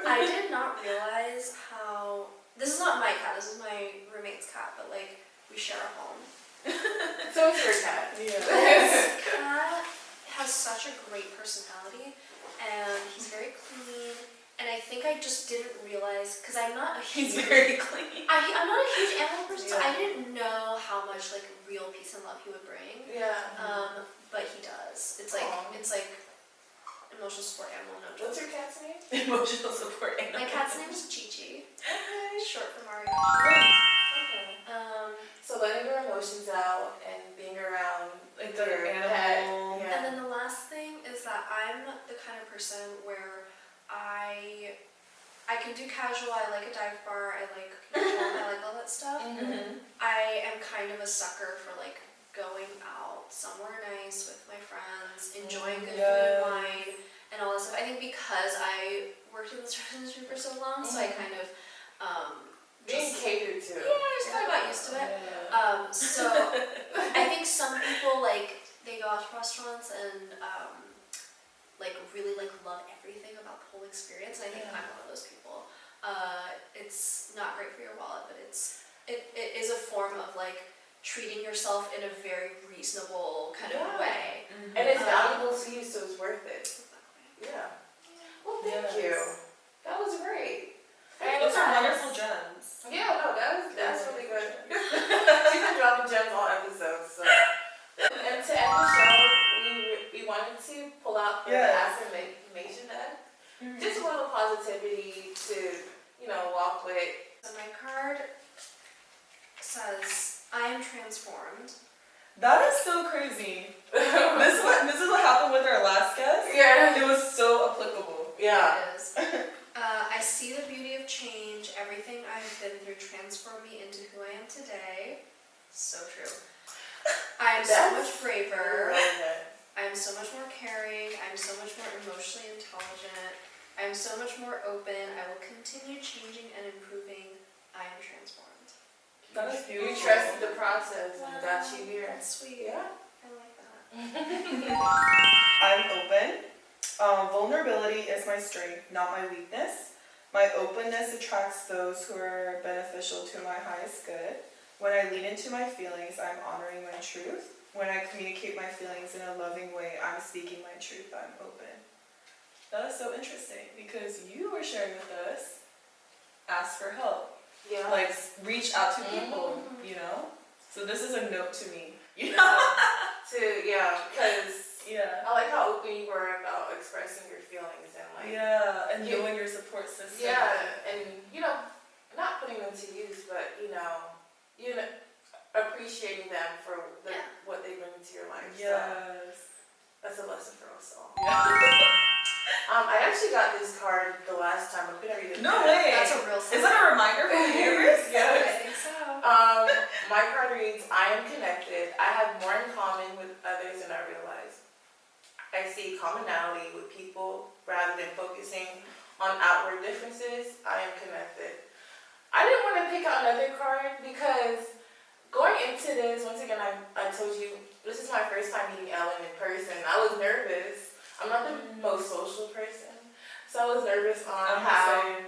I did not realize how. This is not my cat. This is my roommate's cat, but like we share a home. So it's your cat. This cat has such a great personality, and he's very clean. And I think I just didn't realize, because I'm not a huge... He's very clean. I'm not a huge animal person, so I didn't know how much like real peace and love he would bring. But he does. It's like emotional support animal. No joke. What's your cat's name? Emotional support animal. My cat's name is Chi-Chi. Short for Mario. So letting your emotions out and being around like their animal. And then the last thing is that I'm the kind of person where I can do casual, I like a dive bar, I like casual, I like all that stuff. Mm-hmm. I am kind of a sucker for like going out somewhere nice with my friends, enjoying good food and wine and all that stuff. I think because I worked in the service industry for so long, so I kind of Being catered to. yeah, I just kind of got used to it. So I think some people like they go out to restaurants and like really like love everything about the whole experience. And I think I'm one of those people. It's not great for your wallet, but it is a form of like treating yourself in a very reasonable kind of way. Mm-hmm. And it's valuable to you, so it's worth it. Exactly. Yeah. Well, thank you. That was great. Those are wonderful gems. Yeah, no, that's really good. She's been dropping gems all episodes. So. And to end the show, we wanted to pull out the affirmation deck. Mm-hmm. Just a little positivity to, walk with. So my card says, "I am transformed." That is so crazy. This is what happened with our last guest. Yeah. It was so applicable. Yeah. It is. I see the beauty of change. Everything I have been through transformed me into who I am today. So true. I am so much braver. I am so much more caring. I am so much more emotionally intelligent. I am so much more open. I will continue changing and improving. I am transformed. That is beautiful. You trusted the process and got you here. That's sweet. Yeah. I like that. I'm open. Vulnerability is my strength, not my weakness. My openness attracts those who are beneficial to my highest good. When I lean into my feelings, I'm honoring my truth. When I communicate my feelings in a loving way, I'm speaking my truth. I'm open. That is so interesting because you were sharing with us, ask for help. Yeah. Like, reach out to people, So this is a note to me, Because Yeah. I like how open you were about expressing your feelings and like. Yeah, and knowing your support system. Yeah, and not putting them to use, but appreciating them for what they bring into your life. Yes. So that's a lesson for us all. Yeah. I actually got this card the last time. I'm gonna read it. No way. That's a real Is that a reminder from the universe? I think so. My card reads, "I am connected. I have more in common with others than I realize. I see commonality with people rather than focusing on outward differences. I am connected." I didn't want to pick out another card because going into this, once again, I told you, this is my first time meeting Ellen in person. I was nervous. I'm not the most social person. So I was nervous on how I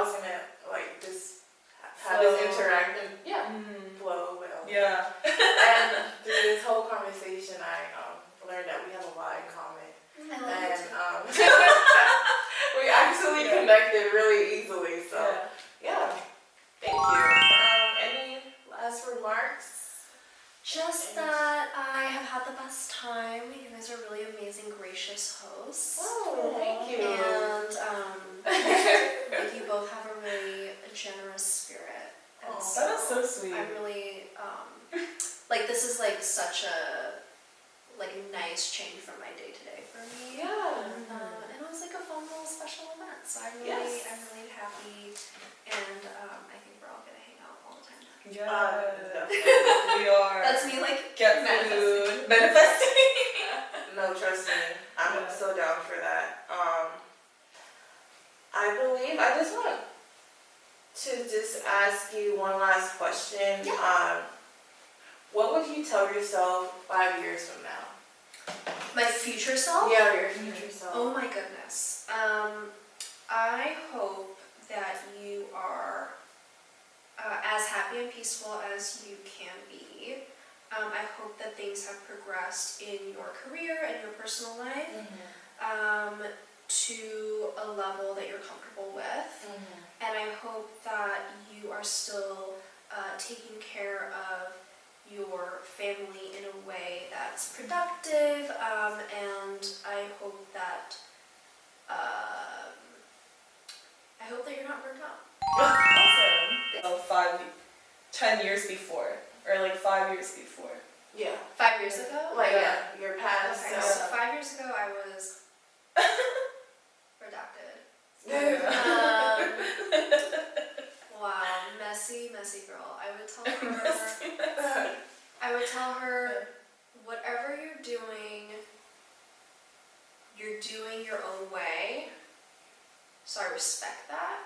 was going to just have this interaction. Yeah, flow well. Yeah. And through this whole conversation, I learned that we have a lot in common. I love it. And we actually connected really easily. So, yeah. Thank you. Any last remarks? Just that I have had the best time. You guys are really amazing, gracious hosts. Oh, thank you. And like you both have a really generous spirit. And That is so sweet. I'm really this is like such a nice change from my day to day for me. Yeah. And it was like a fun little special event. So I'm really happy, and I think we're all gonna hang out all the time. Yeah. We are. That's me get food. Manifesting. No, trust me. I'm so down for that. I just want to ask you one last question. Yeah. What would you tell yourself 5 years from now? My future self? Yeah, your future self. Oh my goodness. I hope that you are as happy and peaceful as you can be. I hope that things have progressed in your career and your personal life to a level that you're comfortable with. And I hope that you are still taking care of your family in a way that's productive, and I hope that you're not burnt out. Awesome. 10 years before, or 5 years before. Yeah. 5 years ago? Your past. Okay, so 5 years ago I was Redacted. Yeah. Wow, messy girl. I would tell her, whatever you're doing your own way. So I respect that.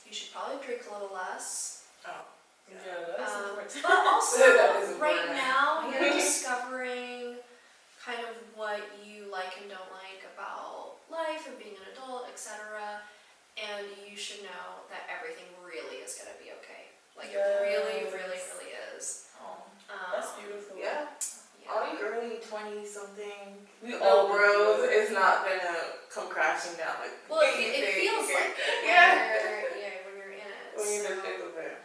You should probably drink a little less. Oh. Yeah, that's important. But also, That is right important. now, you're discovering kind of what you like and don't like about life and being an adult, etc. And you should know that everything really is going to be okay. Like, it really, really, really is. Oh, That's beautiful. yeah. Yeah. All you early 20-something, We the all world do. is not gonna come crashing down like Well, it feels like it when you're in it. when you're in the so. thick of it.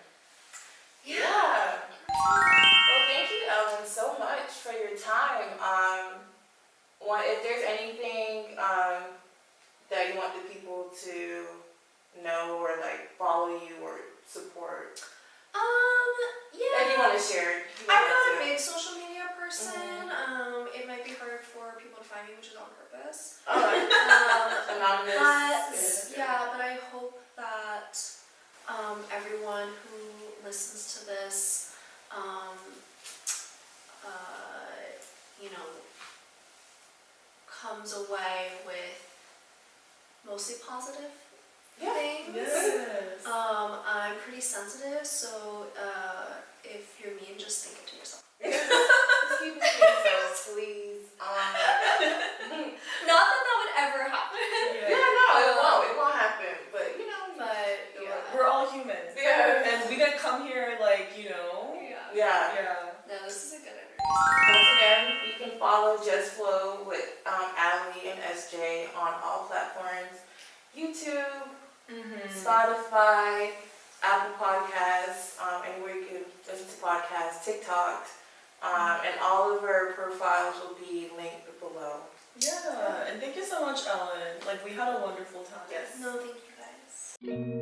Yeah. Well, thank you, Ellen, so much for your time. If there's anything that you want the people to know or like follow you or support, Yeah. that you want to share. I'm not a big social media person. It might be hard for people to find me, which is on purpose. Anonymous. But I hope that everyone who listens to this, comes away with mostly positive things. Yes. I'm pretty sensitive, so if you're mean, just think it to yourself. Just keep it to yourselves, please. Not that would ever happen. It won't happen. But We're all humans. Yeah. And we didn't come here like, Yeah. No, this is a good interview. Once again, you can follow Just Flow with Allie and SJ on all platforms: YouTube, Spotify, Apple Podcasts, anywhere you can listen to podcasts, TikTok, and all of our profiles will be linked below. Yeah, and thank you so much, Ellen. Like, we had a wonderful time. Yes. No, thank you guys.